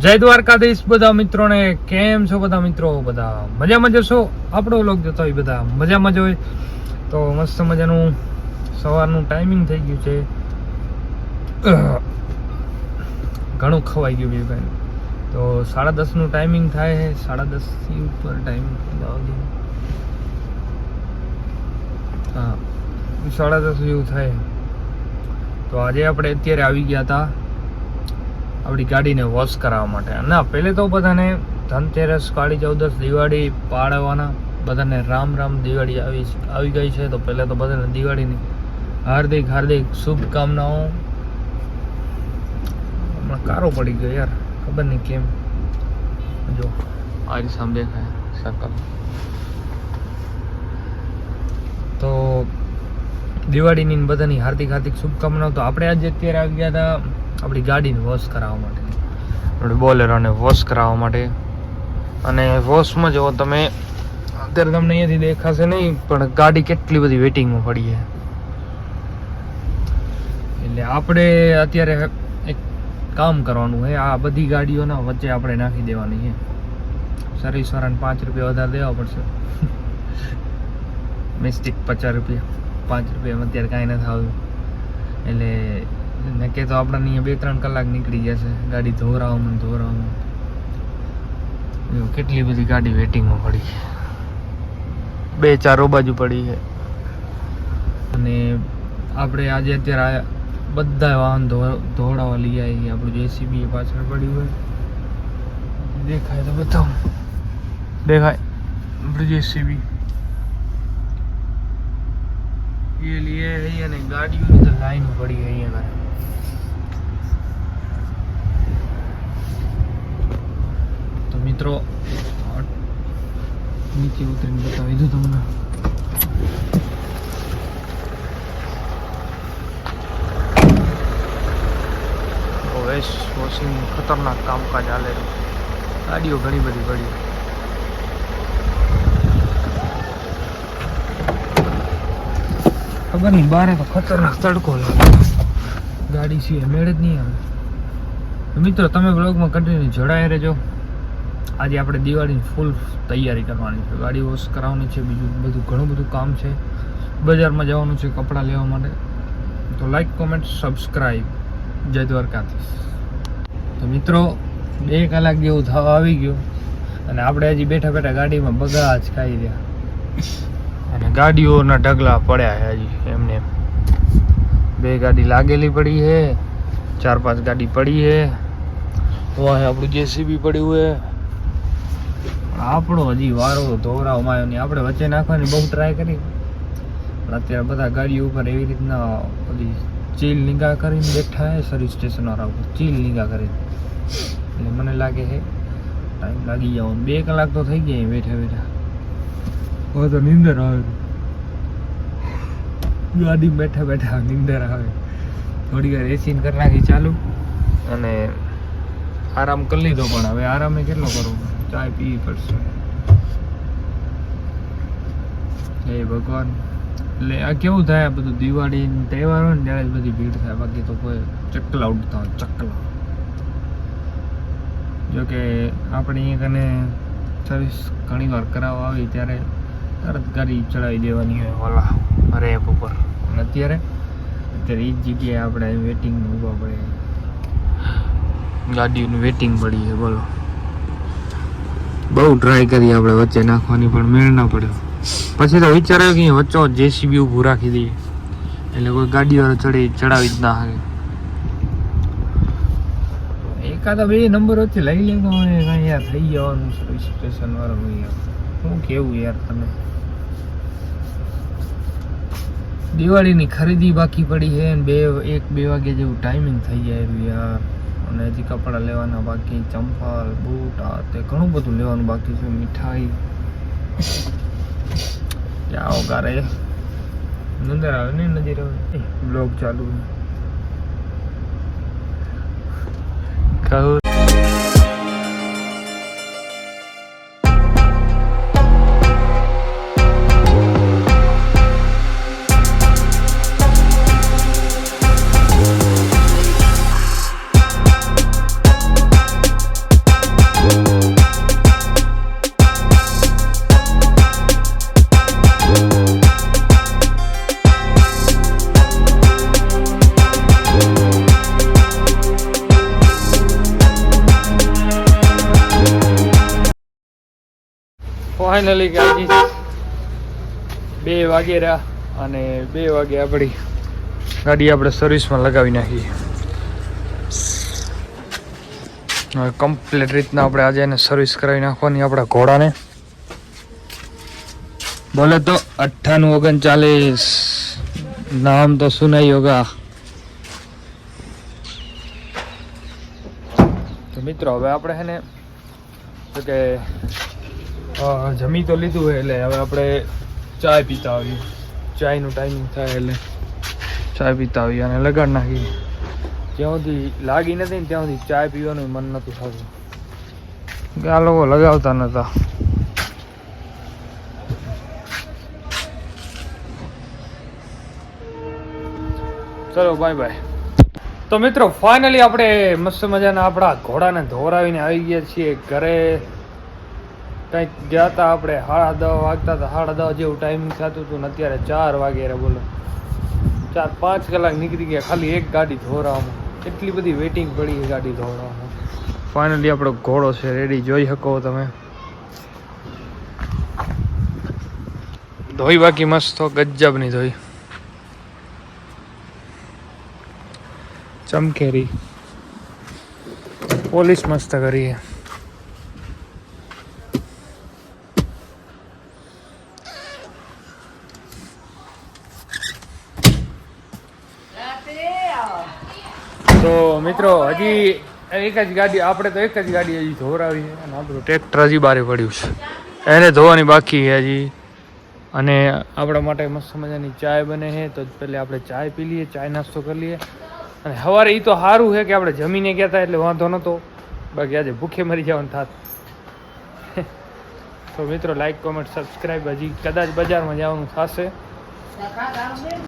જય દ્વારકાધીશ બધા મિત્રોને. કેમ છો બધા મિત્રો? બધા મજામાં જશો? આપણો વ્લોગ જોતો હોય બધા મજામાં જ હોય તો મસ્ત મજાનું સવારનું ટાઈમિંગ થઈ ગયું છે. ઘણું ખવાઈ ગયું બીજું કાંઈ. તો 10:30 નું ટાઈમિંગ થાય છે. 10:30 ઉપર ટાઈમિંગ હા 10:30 એવું થાય. તો આજે આપણે અત્યારે આવી ગયા હતા આપણી ગાડીને વોશ કરાવવા માટે. ના, પહેલે તો બધાને ધનતેરસ, કાળી ચૌદસ, દિવાળી પાડવાના બધાને રામ રામ. દિવાળી આવી ગઈ છે તો પહેલાં તો બધાને દિવાળીની હાર્દિક હાર્દિક શુભકામનાઓ. હમણાં કારો પડી ગયો યાર, ખબર નહીં કેમ. જો આરી સામે દેખાય સકલ. તો દિવાળીની બધાની હાર્દિક હાર્દિક શુભકામનાઓ. તો આપણે આજે અત્યારે આવી ગયા હતા આપણી ગાડીને વોશ કરાવવા માટે, આપણી બોલેરોને વોશ કરાવવા માટે. અને વોશમાં જો તમે અત્યારે તમને અહીંયાથી દેખાશે નહીં, પણ ગાડી કેટલી બધી વેટિંગમાં પડી છે. એટલે આપણે અત્યારે એક કામ કરવાનું છે, આ બધી ગાડીઓના વચ્ચે આપણે નાખી દેવાની છે. સર્વિસ વાળાને 5 રૂપિયા વધારે દેવા પડશે. મિસ્ટેક 50 રૂપિયા, 5 રૂપિયામાં અત્યારે કાંઈ નથી આવ્યું. એટલે નકે તો આપણને અહીંયા 2-3 કલાક નીકળી જશે ગાડી ધોરાવામાં. કેટલી બધી ગાડી વેટિંગમાં પડી છે, 2-4 બાજુ પડી છે. અને આપણે આજે અત્યારે બધા વાહન ધોવડાવવા લઈ આવી. આપણું જેસીબી પાછળ પડ્યું હોય, દેખાય તો બતાવું. દેખાય આપણું જેસીબી એ લીએ અહીંયા ને ગાડીઓની તો લાઈન પડી અહીંયા. તો મિત્રો નીચે ઉતરીને બતાવી દઉં તમને. વોશિંગ ખતરનાક કામકાજ ચાલે છે. ગાડીઓ ઘણી બધી પડી. ખબર નહીં, બારે તો ખતરનાક તડકો લાગે, ગાડી સિવાય મેળ જ નહીં આવે. મિત્રો તમે બ્લોગમાં કન્ટિન્યુ જોડાયા રહેજો. આજે આપણે દિવાળીની ફૂલ તૈયારી કરવાની છે, ગાડી વોશ કરાવવાની છે, બીજું બધું ઘણું બધું કામ છે. બજારમાં જવાનું છે કપડાં લેવા માટે. તો લાઈક, કોમેન્ટ, સબસ્ક્રાઈબ. જય દ્વારકાધીશ. તો મિત્રો 2 કલાક જેવું થવા આવી ગયું અને આપણે હજી બેઠા બેઠા ગાડીમાં બગા જ ખાઈ રહ્યા. અને ગાડીઓના ઢગલા પડ્યા છે હજી એમને. 2 ગાડી લાગેલી પડી છે, 4-5 ગાડી પડી છે. વાહ, આપણું જેસીબી પડ્યું છે. આપણો હજી વારો ધોવરાવમાં આવ્યો નહીં. આપણે વચ્ચે નાખવાની બહુ ટ્રાય કરી, પણ અત્યારે બધા ગાડીઓ ઉપર એવી રીતના બધી ચીલ નિગાહ કરીને બેઠા છે. સર્વિસ સ્ટેશન વાળા ઉપર ચીલ નિગાહ કરીને. એટલે મને લાગે છે ટાઈમ લાગી જવાનો. 2 કલાક તો થઈ ગયા બેઠા બેઠા. હવે તો નીંદર આવે, ગાડી બેઠા બેઠા નીંદર આવે. થોડી વાર એસી કરી નાખી ચાલુ અને આરામ કરી લીધો. પણ હવે આરામે કેટલો કરવો, ચાય પીવી પડશે. હે ભગવાન. એટલે આ કેવું થાય, બધું દિવાળી તહેવાર હોય ને ત્યારે જ બધી ભીડ થાય, બાકી તો કોઈ ચકલા ઉડતા હોય, ચકલા. જોકે આપણે અહીંયા કને સર્વિસ ઘણી વાર કરાવવા આવી ત્યારે તરત ગાડી ચડાવી દેવાની હોય ઓલા રેપ ઉપર. અને અત્યારે એ જ જગ્યાએ આપણે વેટિંગમાં ઊભા પડે, ગાડીઓની વેટિંગ પડી છે. બોલો, બહુ ટ્રાય કરી આપણે વચ્ચે નાખવાની પણ મેળ ના પડ્યો. પછી તો વિચાર આવ્યો કે વચ્ચો જેસીબી ઊભું રાખી દઈએ, એટલે કોઈ ગાડીવાળો ચડાવી જ ના શકે. એકાદા 2 નંબર વચ્ચે લઈ લે તો અહીંયા થઈ જવાનું સર્વિસ સ્ટેશન વાળું. શું કેવું યાર તમે. દિવાળીની ખરીદી બાકી પડી છે ને 1-2 વાગે જેવું ટાઈમિંગ થઈ જાય યાર. અને હજી કપડાં લેવાના બાકી, ચંપલ, બૂટ, આ તે ઘણું બધું લેવાનું બાકી છે. મીઠાઈ જાઓ ગારે. નજર આવે ને, નજર આવે. બ્લોગ ચાલુ કહું. ફાઇનલી ગાડી 2 વાગે રહ્યા અને 2 વાગે આપણી ગાડી આપણે સર્વિસમાં લગાવી નાખી. હવે કમ્પ્લીટ રીતના આપણે આજે એને સર્વિસ કરાવી નાખવાની આપણા ઘોડાને. બોલે તો 9839 નામ તો સુનાઈ હોગા. તો મિત્રો હવે આપણે હે ને તો કે જમી તો લીધું હોય એટલે હવે આપણે ચાય પીતા આવીએ. ચાયનું ટાઈમિંગ થાય એટલે ચાય પીતા આવીએ અને લગાડ નાખીએ. જ્યાં સુધી લાગી નથી ને ત્યાં સુધી ચાય પીવાનું મન નહોતું થતું કે આ લોકો લગાવતા નહોતા. ચલો બાય બાય. તો મિત્રો ફાઇનલી આપણે મસ્ત મજાના આપણા ઘોડાને ધોરાવીને આવી ગયા છીએ ઘરે. કંઈક ગયા હતા આપણે 10:30 વાગતા હતા. 10:30 જેવું ટાઈમિંગ થતું હતું ને અત્યારે 4 વાગે. બોલો 4-5 કલાક નીકળી ગયા ખાલી એક ગાડી ધોરાવામાં. એટલી બધી વેઇટિંગ પડી ગાડી ધોરાવામાં. ફાઇનલી આપણો ઘોડો છે રેડી, જોઈ શકો તમે. ધોઈ બાકી મસ્ત ગજબની ધોઈ, ચમકેરી પોલીસ મસ્ત કરી. તો મિત્રો હજી એક જ ગાડી, આપણે તો એક જ ગાડી હજી ધોરાવી છે અને આપણું ટ્રેક્ટર હજી બારે પડ્યું છે, એને ધોવાની બાકી છે હજી. અને આપણા માટે મસ્ત મજાની ચાય બને છે, તો પહેલાં આપણે ચાય પી લઈએ, ચાય નાસ્તો કરી લઈએ. અને સવારે એ તો સારું છે કે આપણે જમીને ગયા હતા એટલે વાંધો નહોતો, બાકી આજે ભૂખે મરી જવાનું થાત. તો મિત્રો લાઈક કોમેન્ટ સબસ્ક્રાઈબ, હજી કદાચ બજારમાં જવાનું થશે.